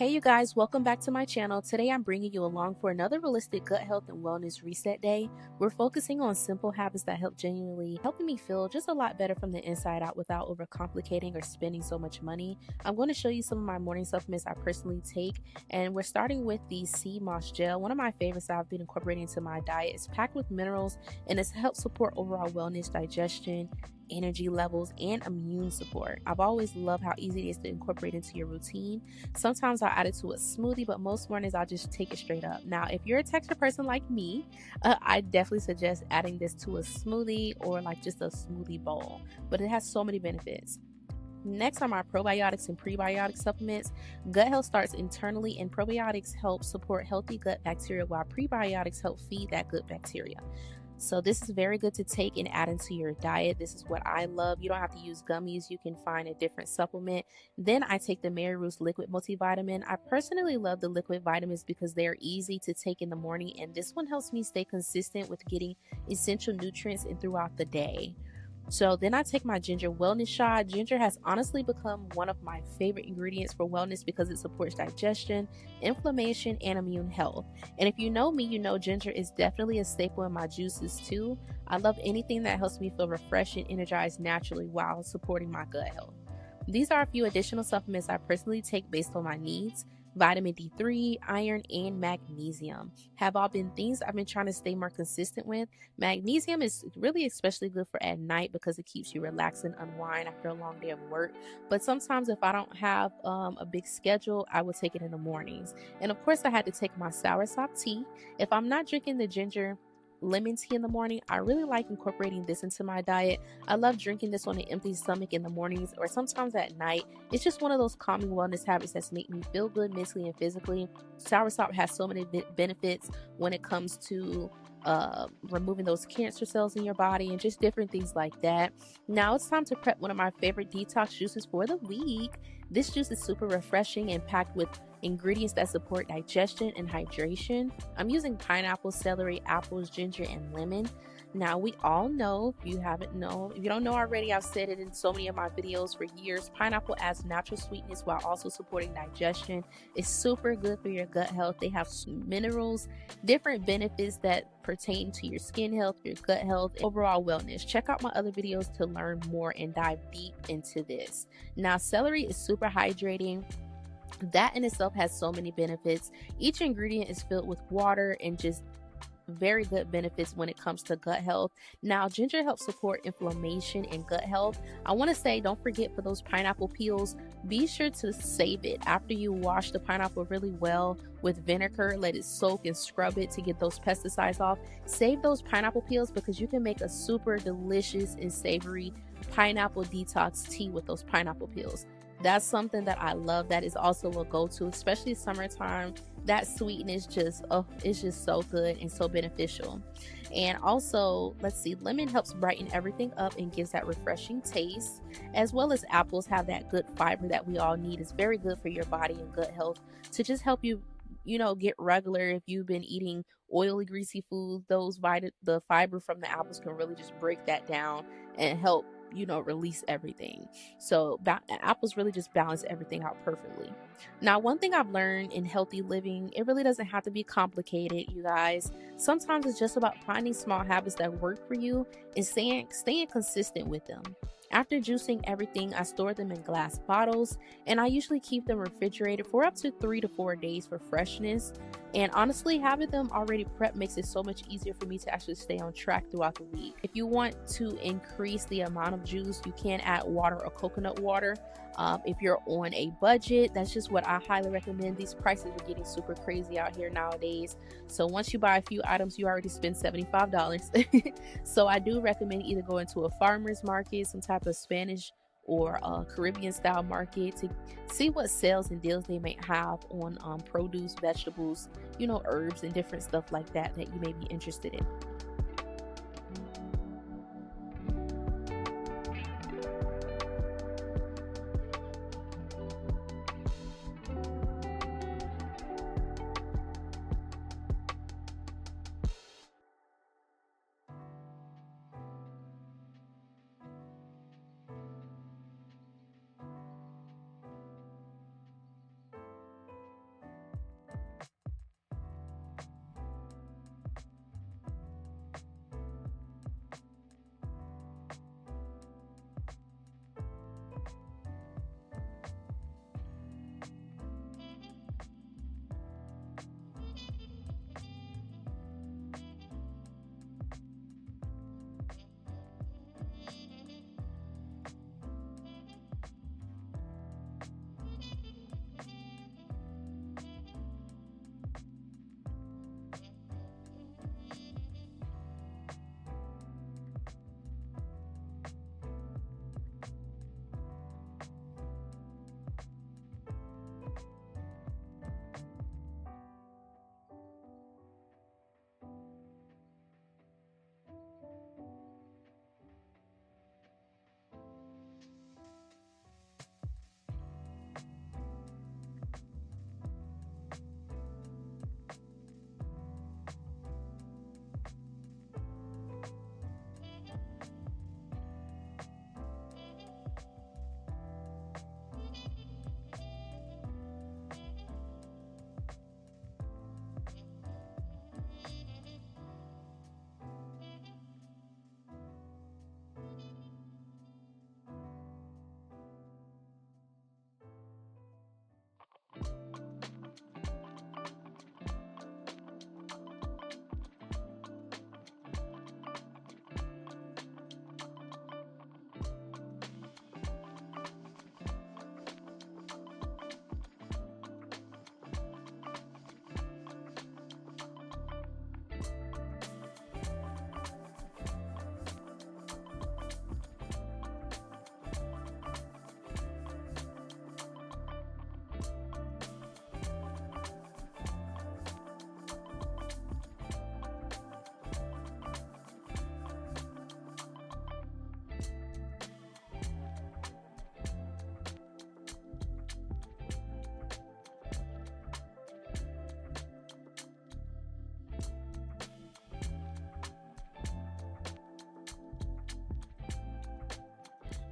Hey you guys, welcome back to my channel. Today I'm bringing you along for another realistic gut health and wellness reset day. We're focusing on simple habits that help genuinely helping me feel just a lot better from the inside out without overcomplicating or spending so much money. I'm going to show you some of my morning supplements I personally take, and we're starting with the sea moss gel. One of my favorites I've been incorporating into my diet. Is packed with minerals and it's helped support overall wellness, digestion, energy levels, and immune support. I've always loved how easy it is to incorporate into your routine. Sometimes I'll add it to a smoothie, but most mornings I'll just take it straight up. Now, if you're a texture person like me, I definitely suggest adding this to a smoothie or like just a smoothie bowl, but it has so many benefits. Next are my probiotics and prebiotic supplements. Gut health starts internally, and probiotics help support healthy gut bacteria while prebiotics help feed that good bacteria. So this is very good to take and add into your diet. This is what I love. You don't have to use gummies. You can find a different supplement. Then I take the Mary Ruth's liquid multivitamin. I personally love the liquid vitamins because they're easy to take in the morning, and this one helps me stay consistent with getting essential nutrients in throughout the day. So then I take my ginger wellness shot. Ginger has honestly become one of my favorite ingredients for wellness because it supports digestion, inflammation, and immune health. And if you know me, you know ginger is definitely a staple in my juices too. I love anything that helps me feel refreshed and energized naturally while supporting my gut health. These are a few additional supplements I personally take based on my needs. Vitamin D3, iron, and magnesium have all been things I've been trying to stay more consistent with. Magnesium is really especially good for at night because it keeps you relaxed and unwind after a long day of work. But sometimes if I don't have a big schedule, I will take it in the mornings. And of course, I had to take my soursop tea. If I'm not drinking the ginger lemon tea in the morning, I really like incorporating this into my diet. I love drinking this on an empty stomach in the mornings or sometimes at night. It's just one of those calming wellness habits that's make me feel good mentally and physically. Soursop has so many benefits when it comes to removing those cancer cells in your body and just different things like that. Now it's time to prep one of my favorite detox juices for the week. This juice is super refreshing and packed with ingredients that support digestion and hydration. I'm using pineapple, celery, apples, ginger, and lemon. Now we all know, if you don't know already, I've said it in so many of my videos for years, pineapple adds natural sweetness while also supporting digestion. It's super good for your gut health. They have minerals, different benefits that pertain to your skin health, your gut health, overall wellness. Check out my other videos to learn more and dive deep into this. Now, celery is super hydrating. That in itself has so many benefits. Each ingredient is filled with water and just very good benefits when it comes to gut health. Now, ginger helps support inflammation and gut health. I want to say, don't forget for those pineapple peels, be sure to save it after you wash the pineapple really well with vinegar. Let it soak and scrub it to get those pesticides off. Save those pineapple peels because you can make a super delicious and savory pineapple detox tea with those pineapple peels. That's something that I love. That is also a go-to, especially summertime. That sweetness it's just so good and so beneficial. And also, let's see, lemon helps brighten everything up and gives that refreshing taste, as well as apples have that good fiber that we all need. It's very good for your body and gut health to just help you get regular. If you've been eating oily, greasy foods, the fiber from the apples can really just break that down and help release everything. So apples really just balance everything out perfectly. Now, one thing I've learned in healthy living, it really doesn't have to be complicated, you guys. Sometimes it's just about finding small habits that work for you and staying consistent with them. After juicing everything, I store them in glass bottles, and I usually keep them refrigerated for up to 3 to 4 days for freshness. And honestly, having them already prepped makes it so much easier for me to actually stay on track throughout the week. If you want to increase the amount of juice, you can add water or coconut water. If you're on a budget, that's just what I highly recommend. These prices are getting super crazy out here nowadays. So once you buy a few items, you already spend $75. So I do recommend either going to a farmer's market, some type of Spanish or Caribbean style market to see what sales and deals they may have on produce, vegetables, herbs and different stuff like that you may be interested in.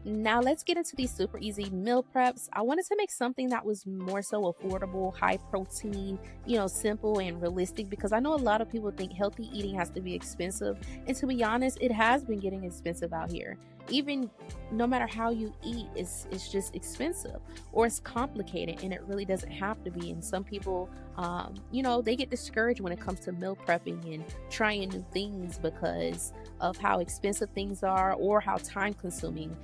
Now let's get into these super easy meal preps. I wanted to make something that was more so affordable, high protein, simple and realistic, because I know a lot of people think healthy eating has to be expensive. And to be honest, it has been getting expensive out here. Even no matter how you eat, it's just expensive or it's complicated, and it really doesn't have to be. And some people, they get discouraged when it comes to meal prepping and trying new things because of how expensive things are or how time consuming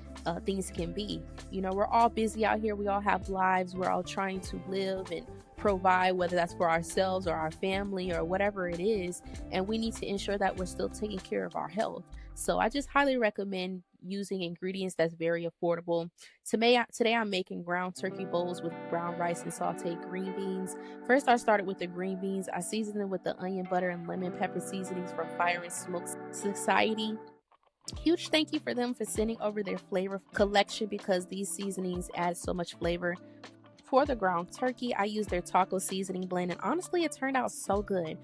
things can be. We're all busy out here. We all have lives. We're all trying to live and provide, whether that's for ourselves or our family or whatever it is. And we need to ensure that we're still taking care of our health. So I just highly recommend using ingredients that's very affordable. Today I'm making ground turkey bowls with brown rice and sauteed green beans. First, I started with the green beans. I seasoned them with the onion, butter, and lemon pepper seasonings from Fire and Smoke Society. Huge thank you for them for sending over their flavor collection, because these seasonings add so much flavor. For the ground turkey, I used their taco seasoning blend, and honestly, it turned out so good.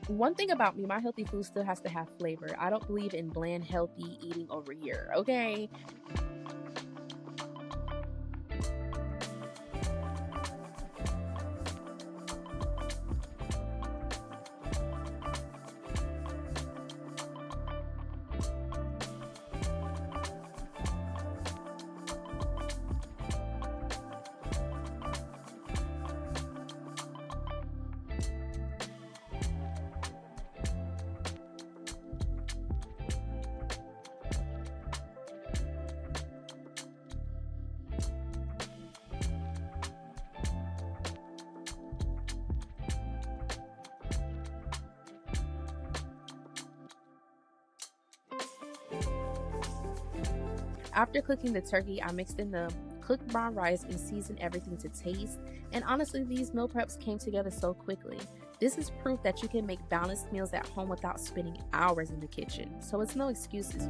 One thing about me, my healthy food still has to have flavor. I don't believe in bland, healthy eating over here, okay? After cooking the turkey, I mixed in the cooked brown rice and seasoned everything to taste. And honestly, these meal preps came together so quickly. This is proof that you can make balanced meals at home without spending hours in the kitchen. So it's no excuses.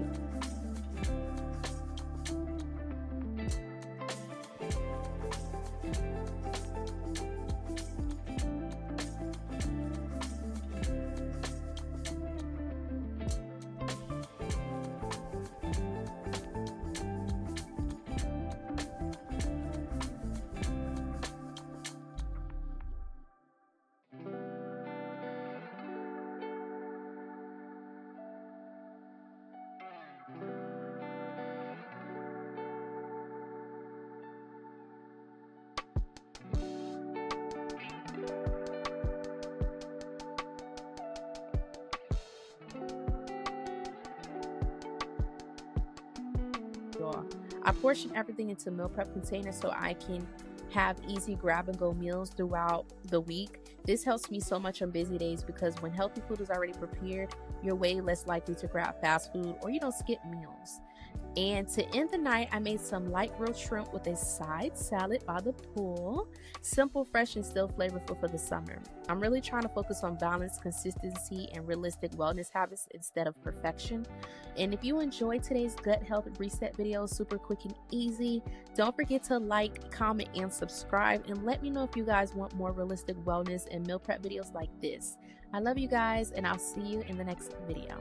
I portion everything into meal prep containers so I can have easy grab and go meals throughout the week. This helps me so much on busy days, because when healthy food is already prepared, you're way less likely to grab fast food or skip meals. And to end the night, I made some light grilled shrimp with a side salad by the pool. Simple, fresh, and still flavorful for the summer. I'm really trying to focus on balance, consistency, and realistic wellness habits instead of perfection. And if you enjoyed today's gut health reset video, super quick and easy, don't forget to like, comment, and subscribe. And let me know if you guys want more realistic wellness and meal prep videos like this. I love you guys, and I'll see you in the next video.